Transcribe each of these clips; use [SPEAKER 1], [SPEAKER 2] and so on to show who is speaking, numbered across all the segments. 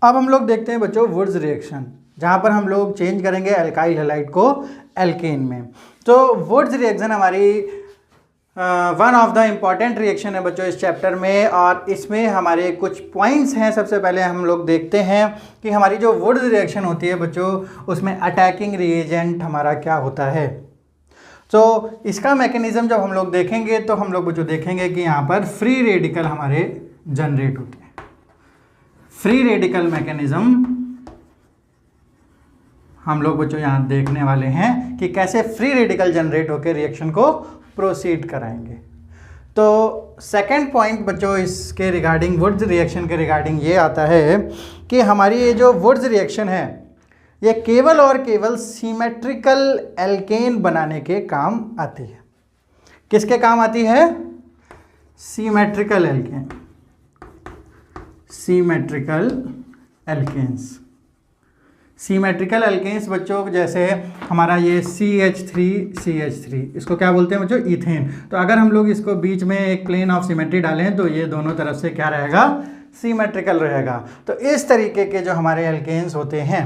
[SPEAKER 1] अब हम लोग देखते हैं बच्चों वुड्स रिएक्शन, जहाँ पर हम लोग चेंज करेंगे अल्काइल हैलाइड को एल्केन में। तो वुड्स रिएक्शन हमारी one of the important reaction है बच्चों इस चैप्टर में, और इसमें हमारे कुछ पॉइंट्स हैं। सबसे पहले हम लोग देखते हैं कि हमारी जो वुड्स रिएक्शन होती है बच्चों, उसमें अटैकिंग रिएजेंट हमारा क्या होता है। तो इसका मैकेनिज्म जब हम लोग देखेंगे तो हम लोग बच्चों देखेंगे कि यहाँ पर फ्री रेडिकल हमारे जनरेट होते हैं। फ्री रेडिकल मैकेनिज्म हम लोग बच्चों यहाँ देखने वाले हैं कि कैसे फ्री रेडिकल जनरेट होकर रिएक्शन को प्रोसीड कराएंगे। तो सेकंड पॉइंट बच्चों इसके रिगार्डिंग वुड्स रिएक्शन के रिगार्डिंग ये आता है कि हमारी ये जो वुड्स रिएक्शन है ये केवल और केवल सिमेट्रिकल एल्केन बनाने के काम आती है। किसके काम आती है? Symmetrical alkane, symmetrical alkanes. Symmetrical alkanes बच्चों जैसे हमारा ये CH3, इसको क्या बोलते हैं बच्चों? ईथेन। तो अगर हम लोग इसको बीच में एक प्लेन ऑफ सिमेट्री डालें तो ये दोनों तरफ से क्या रहेगा? सिमेट्रिकल रहेगा। तो इस तरीके के जो हमारे एल्केन्स होते हैं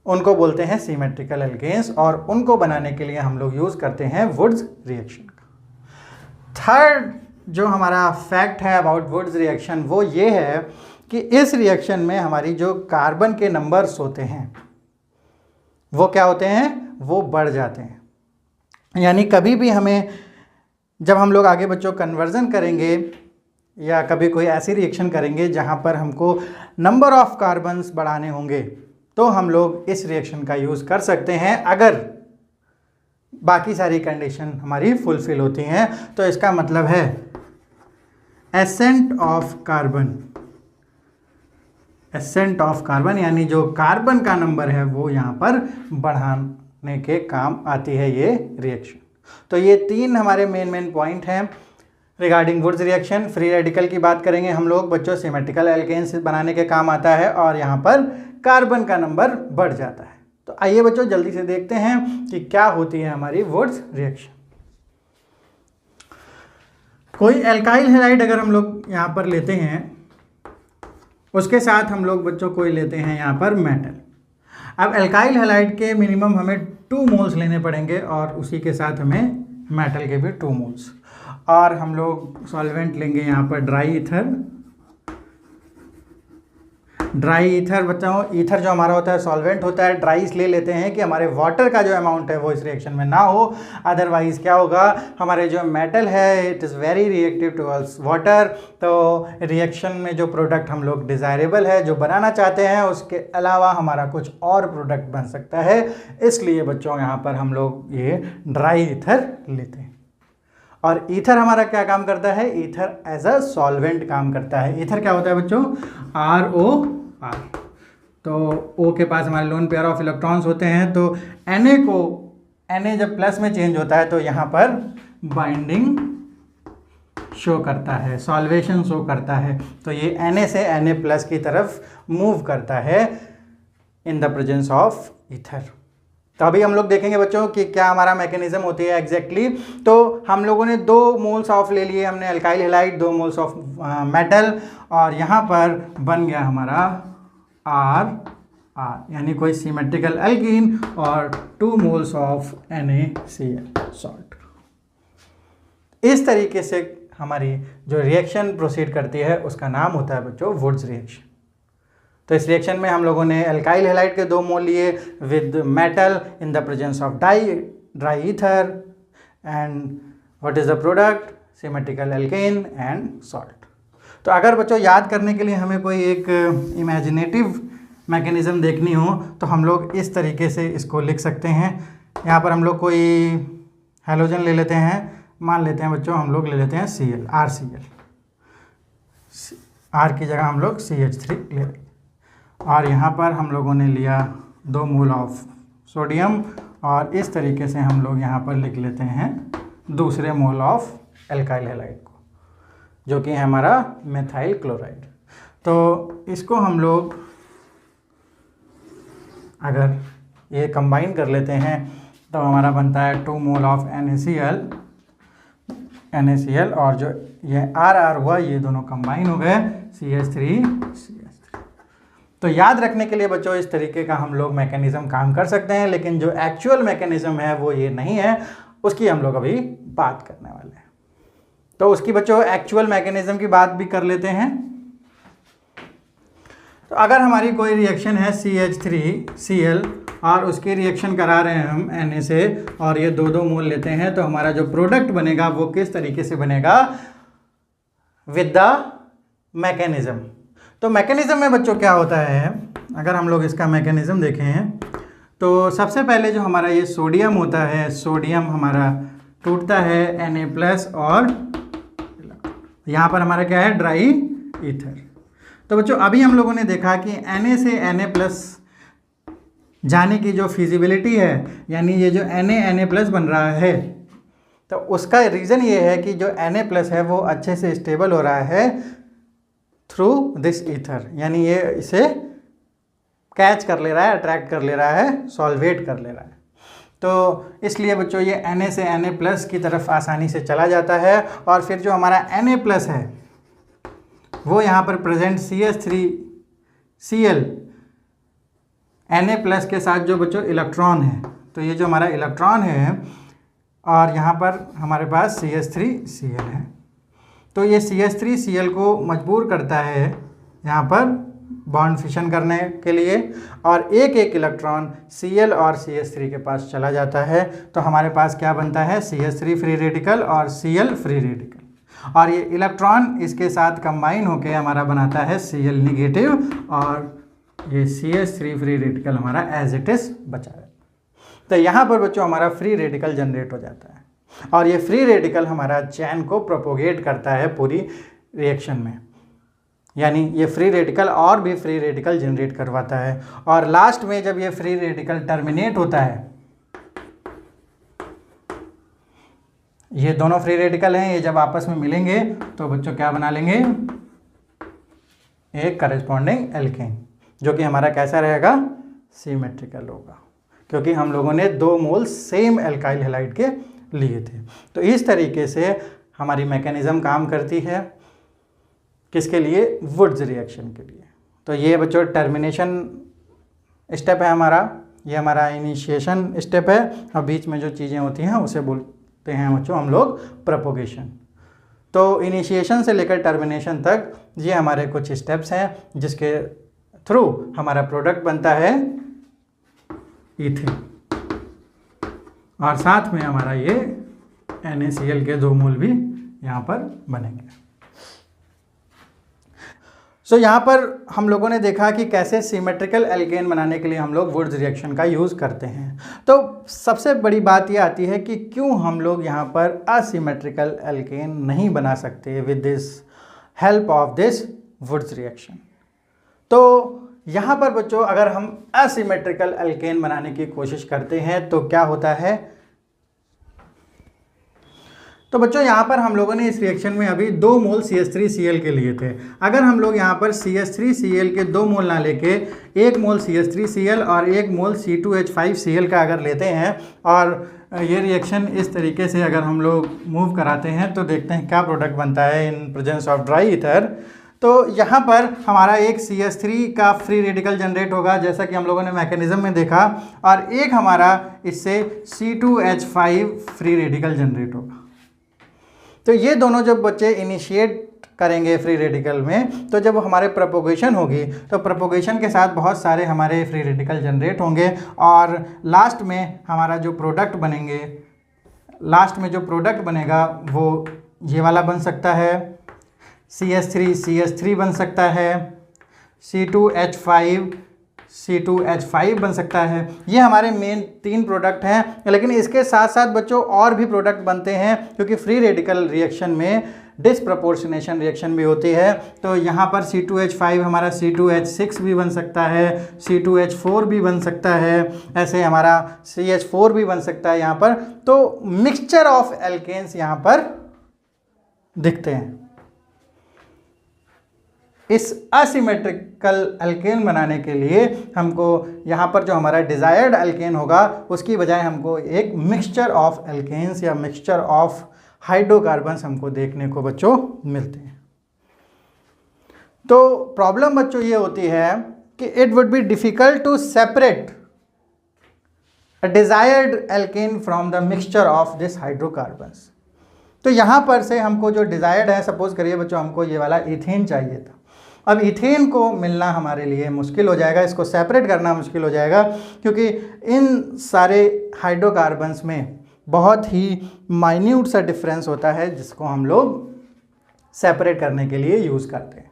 [SPEAKER 1] उनको बोलते हैं सिमेट्रिकल एल्केन्स, और उनको बनाने के लिए हम लोग यूज़ करते हैं वुड्स रिएक्शन का। थर्ड जो हमारा फैक्ट है अबाउट वुड्स रिएक्शन वो ये है कि इस रिएक्शन में हमारी जो कार्बन के नंबर्स होते हैं वो क्या होते हैं? वो बढ़ जाते हैं। यानी कभी भी हमें जब हम लोग आगे बच्चों कन्वर्जन करेंगे या कभी कोई ऐसी रिएक्शन करेंगे जहाँ पर हमको नंबर ऑफ कार्बन्स बढ़ाने होंगे तो हम लोग इस रिएक्शन का यूज़ कर सकते हैं अगर बाकी सारी कंडीशन हमारी फुलफिल होती हैं। तो इसका मतलब है ascent of carbon, ascent of carbon यानी जो कार्बन का नंबर है वो यहाँ पर बढ़ाने के काम आती है ये रिएक्शन। तो ये तीन हमारे मेन पॉइंट हैं regarding Wurtz reaction. Free radical की बात करेंगे हम लोग बच्चों, सिमेट्रिकल एल्केन्स बनाने के काम आता है और यहाँ पर कार्बन का नंबर बढ़ जाता है। तो आइए बच्चों जल्दी से देखते हैं कि क्या होती है हमारी वुड्स रिएक्शन। कोई एल्काइल हैलाइड अगर हम लोग यहाँ पर लेते हैं, उसके साथ हम लोग बच्चों कोई लेते हैं यहाँ पर मेटल। अब एल्काइल हैलाइड के मिनिमम हमें 2 मोल्स लेने पड़ेंगे और उसी के साथ हमें मेटल के भी 2 मोल्स, और हम लोग सॉल्वेंट लेंगे यहाँ पर ड्राई ईथर। ड्राई ईथर बच्चों, ईथर जो हमारा होता है सॉल्वेंट होता है, ड्राई इसलिए लेते हैं कि हमारे वाटर का जो अमाउंट है वो इस रिएक्शन में ना हो। अदरवाइज क्या होगा, हमारे जो मेटल है it is very reactive towards water. तो रिएक्शन में जो प्रोडक्ट हम लोग डिज़ायरेबल है जो बनाना चाहते हैं उसके अलावा हमारा कुछ और प्रोडक्ट बन सकता है, इसलिए बच्चों यहाँ पर हम लोग ये ड्राई ईथर लेते हैं। और ईथर हमारा क्या काम करता है? ईथर एज अ सॉल्वेंट काम करता है। ईथर क्या होता है बच्चों? ROR। तो O के पास हमारे लोन पेयर ऑफ इलेक्ट्रॉन्स होते हैं, तो Na जब प्लस में चेंज होता है तो यहाँ पर बाइंडिंग शो करता है, सॉल्वेशन शो करता है। तो ये Na से Na+ की तरफ मूव करता है in the presence of ether. तो अभी हम लोग देखेंगे बच्चों कि क्या हमारा मैकेनिज्म होती है एग्जैक्टली। तो हम लोगों ने 2 मोल्स ऑफ ले लिए हमने alkyl halide, 2 moles of metal, और यहाँ पर बन गया हमारा R यानी कोई सिमेट्रिकल एल्कीन, और 2 मोल्स ऑफ NaCl सॉल्ट। इस तरीके से हमारी जो रिएक्शन प्रोसीड करती है उसका नाम होता है बच्चों वुड्स रिएक्शन। तो इस रिएक्शन में हम लोगों ने अल्काइल हैलाइड के 2 मोल लिए with metal in the presence of dry ether, and what is the product? Symmetrical alkene and salt. तो अगर बच्चों याद करने के लिए हमें कोई एक इमेजिनेटिव मैकेनिज्म देखनी हो तो हम लोग इस तरीके से इसको लिख सकते हैं। यहाँ पर हम लोग कोई हैलोजन ले लेते हैं, मान लेते हैं बच्चों हम लोग ले लेते हैं Cl, RCl। R की जगह हम लोग CH3 ले लेते हैं, और यहाँ पर हम लोगों ने लिया 2 मोल ऑफ सोडियम, और इस तरीके से हम लोग यहाँ पर लिख लेते हैं दूसरे मोल ऑफ एल्काइल हैलाइड को, जो कि है हमारा मेथाइल क्लोराइड। तो इसको हम लोग अगर ये कंबाइन कर लेते हैं तो हमारा बनता है 2 मोल ऑफ NaCl, और जो ये RR हुआ ये दोनों कंबाइन हो गए CH3। तो याद रखने के लिए बच्चों इस तरीके का हम लोग मैकेनिज्म काम कर सकते हैं, लेकिन जो एक्चुअल मैकेनिज्म है वो ये नहीं है, उसकी हम लोग अभी बात करने वाले हैं। तो उसकी बच्चों एक्चुअल मैकेनिज्म की बात भी कर लेते हैं। तो अगर हमारी कोई रिएक्शन है CH3Cl और उसकी रिएक्शन करा रहे हैं हम Na से और ये 2-2 मोल लेते हैं, तो हमारा जो प्रोडक्ट बनेगा वो किस तरीके से बनेगा, विद द मैकेनिज्म। तो मैकेनिज्म में बच्चों क्या होता है, अगर हम लोग इसका मैकेनिज्म देखें तो सबसे पहले जो हमारा ये सोडियम होता है, सोडियम हमारा टूटता है Na+ और यहाँ पर हमारा क्या है, ड्राई ईथर। तो बच्चों अभी हम लोगों ने देखा कि Na से Na+ जाने की जो फिजिबिलिटी है, यानी ये जो Na+ बन रहा है, तो उसका रीज़न ये है कि जो Na+ है वो अच्छे से स्टेबल हो रहा है थ्रू दिस ईथर, यानी ये इसे कैच कर ले रहा है, अट्रैक्ट कर ले रहा है, सॉल्वेट कर ले रहा है। तो इसलिए बच्चों ये Na से Na+ की तरफ आसानी से चला जाता है और फिर जो हमारा Na+ है वो यहाँ पर प्रेजेंट CH3Cl Na+ के साथ जो बच्चों इलेक्ट्रॉन है, तो ये जो हमारा इलेक्ट्रॉन है और यहाँ पर हमारे पास CH3Cl है, तो ये CH3Cl को मजबूर करता है यहाँ पर बॉन्ड फिशन करने के लिए और एक एक इलेक्ट्रॉन Cl और CH3 के पास चला जाता है। तो हमारे पास क्या बनता है, CH3 फ्री रेडिकल और Cl फ्री रेडिकल, और ये इलेक्ट्रॉन इसके साथ कंबाइन होकर हमारा बनाता है Cl निगेटिव और ये CH3 फ्री रेडिकल हमारा एज इट इज बचा है। तो यहाँ पर बच्चों हमारा फ्री रेडिकल जनरेट हो जाता है और ये फ्री रेडिकल हमारा चैन को प्रोपोगेट करता है पूरी रिएक्शन में, यानी ये फ्री रेडिकल और भी फ्री रेडिकल जनरेट करवाता है। और लास्ट में जब ये फ्री रेडिकल टर्मिनेट होता है, ये दोनों फ्री रेडिकल हैं, ये जब आपस में मिलेंगे तो बच्चों क्या बना लेंगे, एक करस्पॉन्डिंग एल्केन, जो कि हमारा कैसा रहेगा, सिमेट्रिकल होगा, क्योंकि हम लोगों ने 2 मोल सेम एल्काइल हैलाइड के लिए थे। तो इस तरीके से हमारी मैकेनिज्म काम करती है, किसके लिए, वुड्स रिएक्शन के लिए। तो ये बच्चों टर्मिनेशन स्टेप है हमारा, ये हमारा इनिशिएशन स्टेप है, और बीच में जो चीज़ें होती हैं उसे बोलते हैं बच्चों हम लोग प्रोपोगेशन। तो इनिशिएशन से लेकर टर्मिनेशन तक ये हमारे कुछ स्टेप्स हैं जिसके थ्रू हमारा प्रोडक्ट बनता है ईथेन, और साथ में हमारा ये NaCl के 2 मोल भी यहाँ पर बनेंगे। सो यहाँ पर हम लोगों ने देखा कि कैसे सिमेट्रिकल एल्केन बनाने के लिए हम लोग वुड्स रिएक्शन का यूज़ करते हैं। तो सबसे बड़ी बात ये आती है कि क्यों हम लोग यहाँ पर असिमेट्रिकल एल्केन नहीं बना सकते with this help of this Wurtz reaction. तो यहाँ पर बच्चों अगर हम असिमेट्रिकल एल्केन बनाने की कोशिश करते हैं तो क्या होता है, तो बच्चों यहाँ पर हम लोगों ने इस रिएक्शन में अभी 2 मोल CH3Cl के लिए थे। अगर हम लोग यहाँ पर CH3Cl के 2 मोल ना लेके 1 मोल CH3Cl और 1 मोल C2H5Cl का अगर लेते हैं और ये रिएक्शन इस तरीके से अगर हम लोग मूव कराते हैं तो देखते हैं क्या प्रोडक्ट बनता है in presence of dry ether. तो यहाँ पर हमारा एक CH3 का फ्री रेडिकल जनरेट होगा जैसा कि हम लोगों ने मैकेनिज्म में देखा, और एक हमारा इससे C2H5 फ्री रेडिकल जनरेट होगा। तो ये दोनों जब बच्चे इनिशिएट करेंगे फ्री रेडिकल में, तो जब हमारे प्रोपोगेशन होगी तो प्रोपोगेशन के साथ बहुत सारे हमारे फ्री रेडिकल जनरेट होंगे, और लास्ट में हमारा जो प्रोडक्ट बनेंगे, लास्ट में जो प्रोडक्ट बनेगा वो ये वाला बन सकता है, CH3 बन सकता है, C2H5 बन सकता है। ये हमारे मेन 3 प्रोडक्ट हैं, लेकिन इसके साथ साथ बच्चों और भी प्रोडक्ट बनते हैं क्योंकि फ्री रेडिकल रिएक्शन में डिसप्रपोर्शनेशन रिएक्शन भी होती है। तो यहाँ पर C2H5 हमारा C2H6 भी बन सकता है, C2H4 भी बन सकता है, ऐसे हमारा CH4 भी बन सकता है यहाँ पर। तो मिक्सचर ऑफ एल्केन्स यहाँ पर दिखते हैं। इस असिमेट्रिकल एल्केन बनाने के लिए हमको यहाँ पर जो हमारा डिज़ायर्ड एल्केन होगा उसकी बजाय हमको एक मिक्सचर ऑफ एल्केन्स या मिक्सचर ऑफ हाइड्रोकार्बन्स हमको देखने को बच्चों मिलते हैं। तो प्रॉब्लम बच्चों ये होती है कि it would be difficult to separate a desired alkane from the mixture of this hydrocarbons. तो यहाँ पर से हमको जो डिज़ायर्ड है, सपोज करिए बच्चों हमको ये वाला इथेन चाहिए था। अब इथेन को मिलना हमारे लिए मुश्किल हो जाएगा, इसको सेपरेट करना मुश्किल हो जाएगा, क्योंकि इन सारे हाइड्रोकार्बन्स में बहुत ही माइन्यूट सा डिफरेंस होता है जिसको हम लोग सेपरेट करने के लिए यूज़ करते हैं।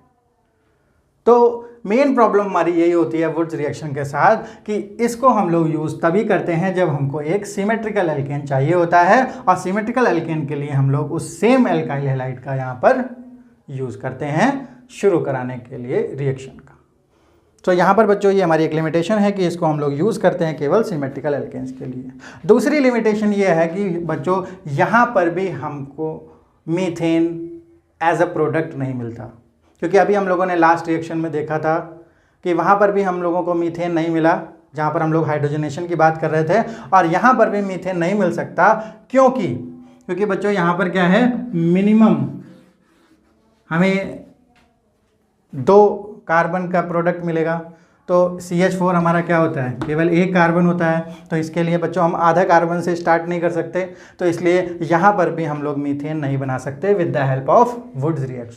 [SPEAKER 1] तो मेन प्रॉब्लम हमारी यही होती है वुड्स रिएक्शन के साथ कि इसको हम लोग यूज़ तभी करते हैं जब हमको एक सिमेट्रिकल एल्केन चाहिए होता है, और सिमेट्रिकल एल्केन के लिए हम लोग उस सेम एल्काइल हैलाइड का यहाँ पर यूज़ करते हैं शुरू कराने के लिए रिएक्शन का। तो यहाँ पर बच्चों ये हमारी एक लिमिटेशन है कि इसको हम लोग यूज़ करते हैं केवल सिमेट्रिकल एल्केन्स के लिए। दूसरी लिमिटेशन ये है कि बच्चों यहाँ पर भी हमको मीथेन एज अ प्रोडक्ट नहीं मिलता, क्योंकि अभी हम लोगों ने लास्ट रिएक्शन में देखा था कि वहाँ पर भी हम लोगों को मीथेन नहीं मिला, जहाँ पर हम लोग हाइड्रोजनेशन की बात कर रहे थे, और यहाँ पर भी मीथेन नहीं मिल सकता। क्योंकि बच्चों यहाँ पर क्या है, मिनिमम हमें 2 कार्बन का प्रोडक्ट मिलेगा। तो CH4 हमारा क्या होता है, केवल 1 कार्बन होता है, तो इसके लिए बच्चों हम आधा कार्बन से स्टार्ट नहीं कर सकते, तो इसलिए यहाँ पर भी हम लोग मीथेन नहीं बना सकते with the help of Wurtz reaction.